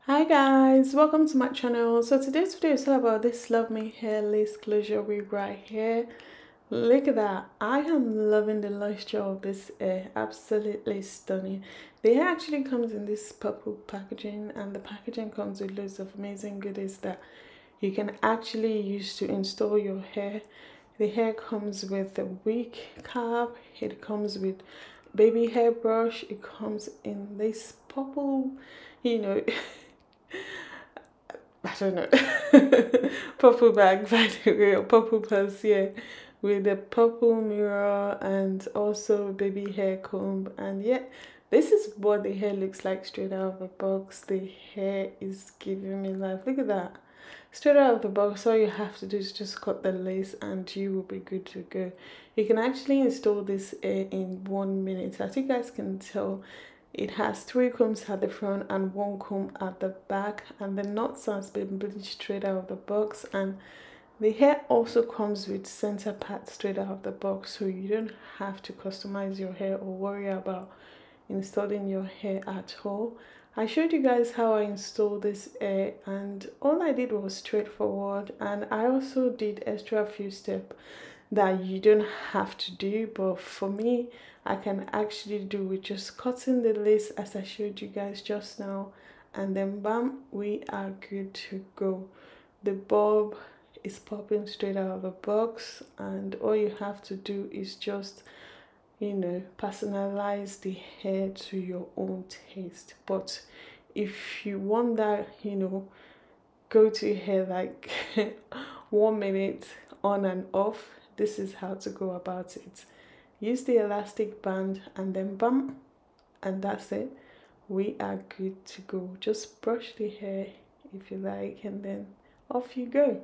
Hi guys, welcome to my channel. So today's video is all about this Luvme hair lace closure wig right here. Look at that. I am loving the luster of this hair. Absolutely stunning. The hair actually comes in this purple packaging, and the packaging comes with loads of amazing goodies that you can actually use to install your hair. The hair comes with a wig cap, it comes with baby hair brush, it comes in this purple, you know, I don't know, purple bag by the way, or purple purse, yeah, with a purple mirror and also baby hair comb. And yeah, this is what the hair looks like straight out of the box. The hair is giving me life. Look at that. Straight out of the box, all you have to do is just cut the lace and you will be good to go. You can actually install this hair in 1 minute. As you guys can tell, it has 3 combs at the front and 1 comb at the back, and the knots has been bleached straight out of the box, and the hair also comes with center part straight out of the box, so you don't have to customize your hair or worry about installing your hair at all. I showed you guys how I installed this hair, and all I did was straightforward, and I also did extra few steps that you don't have to do, but for me I can actually do with just cutting the lace as I showed you guys just now, and then bam, we are good to go. The bob is popping straight out of the box, and all you have to do is just personalize the hair to your own taste. But if you want that, go to hair like 1 minute on and off, this is how to go about it. Use the elastic band and then bump, and that's it. We are good to go. Just brush the hair if you like, and then off you go.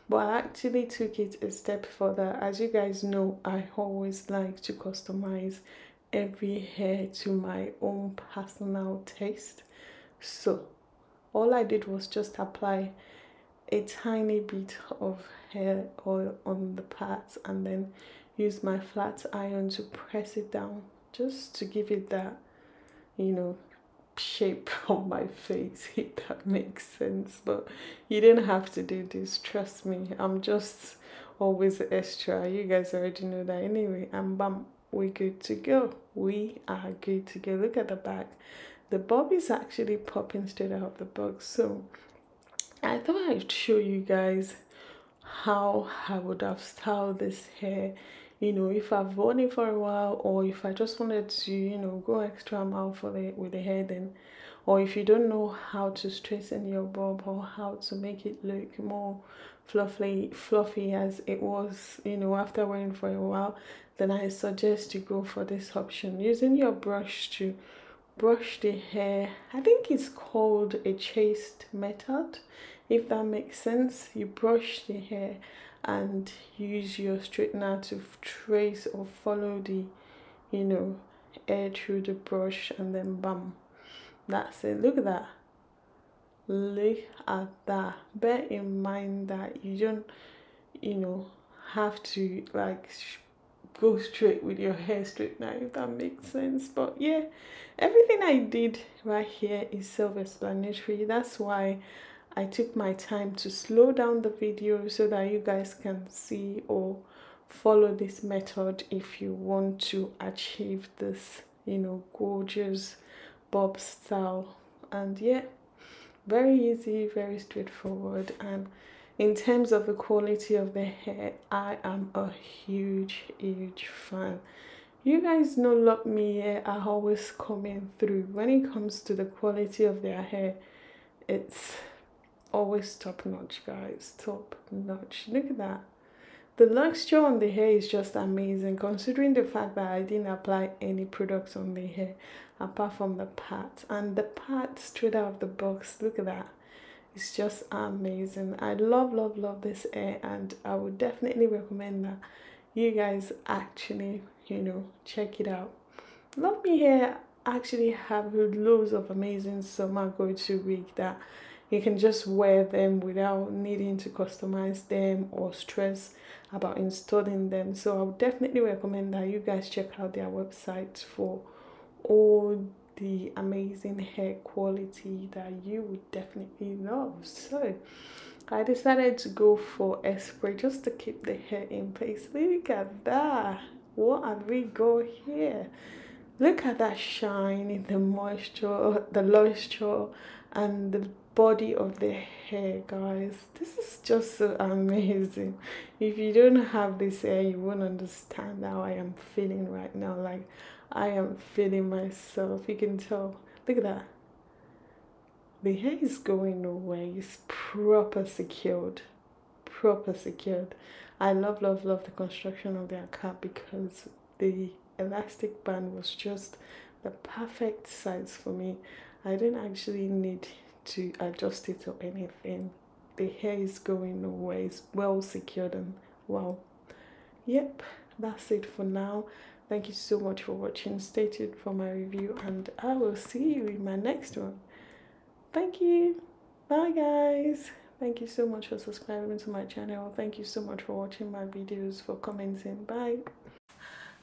But I actually took it a step further. As you guys know, I always like to customize every hair to my own personal taste. So all I did was just apply a tiny bit of hair oil on the parts and then use my flat iron to press it down, just to give it that shape on my face, if that makes sense. But you don't have to do this, trust me. I'm just always extra. You guys already know that anyway. And bam, we're good to go. We are good to go. Look at the back. The bob is actually popping straight out of the box. So I thought I'd show you guys how I would have styled this hair, if I've worn it for a while, or if I just wanted to, go extra mile for it with the hair, then, or if you don't know how to straighten your bob or how to make it look more fluffy as it was, after wearing for a while, then I suggest you go for this option using your brush to brush the hair. I think it's called a chaste method, if that makes sense. You brush the hair and use your straightener to trace or follow the hair through the brush, and then bam, that's it. Look at that. Look at that. Bear in mind that you don't have to like go straight with your hair straightener, if that makes sense. But yeah, everything I did right here is self-explanatory. That's why I took my time to slow down the video so that you guys can see or follow this method if you want to achieve this gorgeous bob style. And yeah, very easy, very straightforward. And in terms of the quality of the hair, I am a huge fan. You guys know Luvme hair are always coming through. When it comes to the quality of their hair, it's always top notch, guys. Top notch. Look at that. The luxure on the hair is just amazing, considering the fact that I didn't apply any products on the hair apart from the part. And the part straight out of the box, look at that. It's just amazing. I love this hair, and I would definitely recommend that you guys actually check it out. Luvme hair actually have loads of amazing summer go-to wig that you can just wear them without needing to customize them or stress about installing them. So I would definitely recommend that you guys check out their website for all the amazing hair quality that you would definitely love. So I decided to go for a spray just to keep the hair in place. Look at that. What have we got here? Look at that shine in the moisture, and the body of the hair, guys. This is just so amazing. If you don't have this hair, you won't understand how I am feeling right now. Like, I am feeling myself. You can tell. Look at that. The hair is going nowhere. It's proper secured. Proper secured. I love the construction of their cap because the elastic band was just the perfect size for me. I didn't actually need to adjust it or anything. The hair is going nowhere. It's well secured, and wow. Yep, that's it for now. Thank you so much for watching. Stay tuned for my review, and I will see you in my next one. Thank you. Bye, guys. Thank you so much for subscribing to my channel. Thank you so much for watching my videos, for commenting. Bye.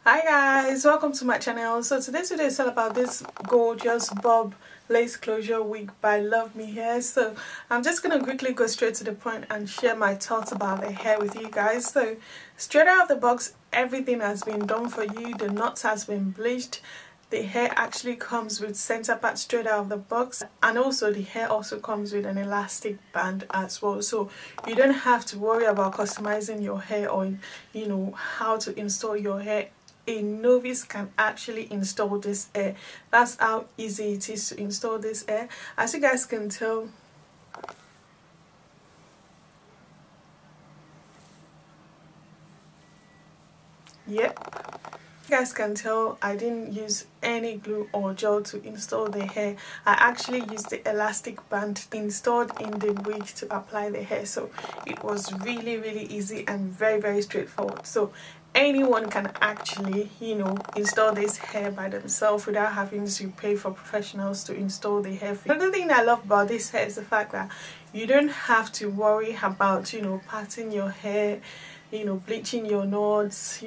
Hi guys, welcome to my channel. So today's video is all about this gorgeous bob lace closure wig by Luvme hair. So I'm just gonna quickly go straight to the point and share my thoughts about the hair with you guys. So straight out of the box, everything has been done for you. The knots has been bleached. The hair actually comes with center part straight out of the box, and also the hair also comes with an elastic band as well, so you don't have to worry about customizing your hair or how to install your hair. A novice can actually install this hair. That's how easy it is to install this hair. As you guys can tell, yep, you guys can tell I didn't use any glue or gel to install the hair. I actually used the elastic band installed in the wig to apply the hair, so it was really easy and very straightforward. So anyone can actually install this hair by themselves without having to pay for professionals to install the hair. Another thing I love about this hair is the fact that you don't have to worry about parting your hair, bleaching your knots,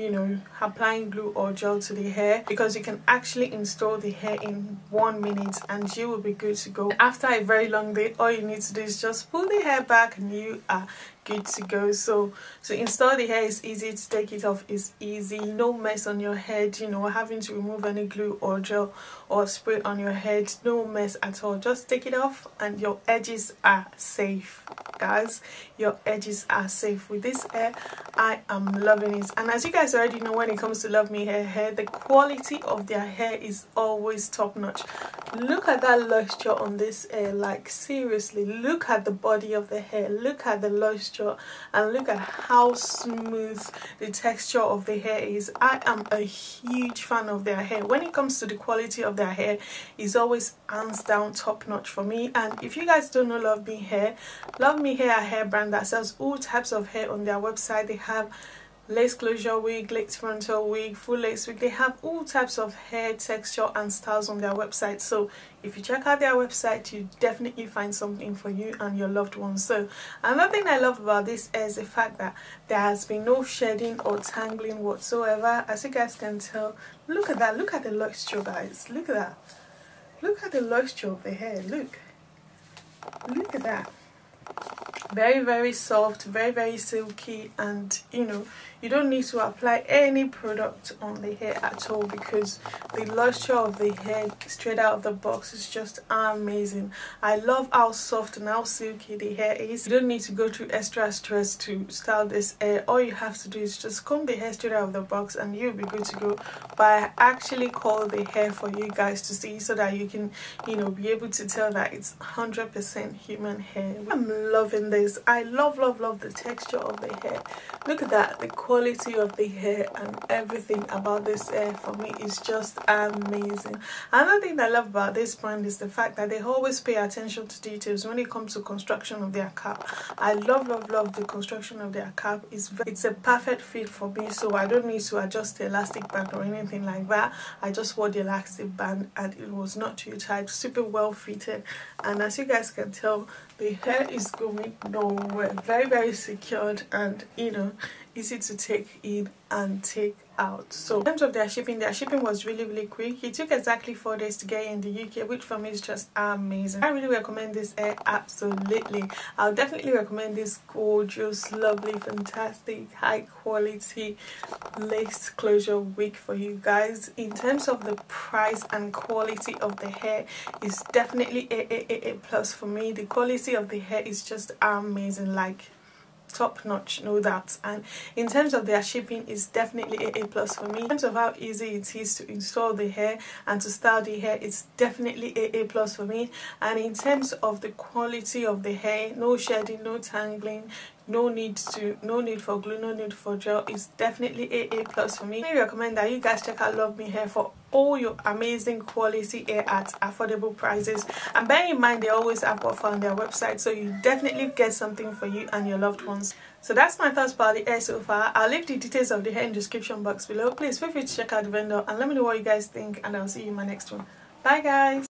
applying glue or gel to the hair, because you can actually install the hair in 1 minute and you will be good to go. After a very long day, all you need to do is just pull the hair back and you are good to go. So to install the hair is easy, to take it off is easy. No mess on your head, having to remove any glue or gel or spray on your head. No mess at all. Just take it off and your edges are safe, guys. Your edges are safe with this hair. I am loving it. And as you guys already know, when it comes to Luvme hair, the quality of their hair is always top notch. Look at that luster on this hair. Like, seriously, look at the body of the hair, look at the luster, and look at how smooth the texture of the hair is. I am a huge fan of their hair. When it comes to the quality of their hair, is always hands down top notch for me. And if you guys don't know Luvme hair a hair brand that sells all types of hair on their website. They have lace closure wig, lace frontal wig, full lace wig. They have all types of hair texture and styles on their website. So if you check out their website, you definitely find something for you and your loved ones. So another thing I love about this is the fact that there has been no shedding or tangling whatsoever. As you guys can tell, look at that. Look at the luster, guys. Look at that. Look at the luster of the hair. Look at that. Very soft, very silky, and you don't need to apply any product on the hair at all, because the luster of the hair straight out of the box is just amazing. I love how soft and how silky the hair is. You don't need to go through extra stress to style this hair. All you have to do is just comb the hair straight out of the box and you'll be good to go. But I actually call the hair for you guys to see, so that you can be able to tell that it's 100% human hair. I'm loving this. I love the texture of the hair. Look at that. The quality of the hair and everything about this hair for me is just amazing. Another thing I love about this brand is the fact that they always pay attention to details when it comes to construction of their cap. I love the construction of their cap. It's a perfect fit for me, so I don't need to adjust the elastic band or anything like that. I just wore the elastic band and it was not too tight, super well fitted. And as you guys can tell, the hair is going nowhere. Very secured, and easy to take in and take out. So in terms of their shipping was really quick. It took exactly 4 days to get in the UK, which for me is just amazing. I really recommend this hair, absolutely. I'll definitely recommend this gorgeous, lovely, fantastic, high quality lace closure wig for you guys. In terms of the price and quality of the hair, is definitely a plus for me. The quality of the hair is just amazing, like top notch, know that. And in terms of their shipping, is definitely a plus for me. In terms of how easy it is to install the hair and to style the hair, it's definitely a plus for me. And in terms of the quality of the hair, no shedding, no tangling, no need for glue, no need for gel, is definitely a plus for me. I recommend that you guys check out Luvme Hair for all your amazing quality hair at affordable prices. And bear in mind, they always have offer on their website, so you definitely get something for you and your loved ones. So that's my thoughts about the hair so far. I'll leave the details of the hair in the description box below. Please feel free to check out the vendor and let me know what you guys think, and I'll see you in my next one. Bye guys.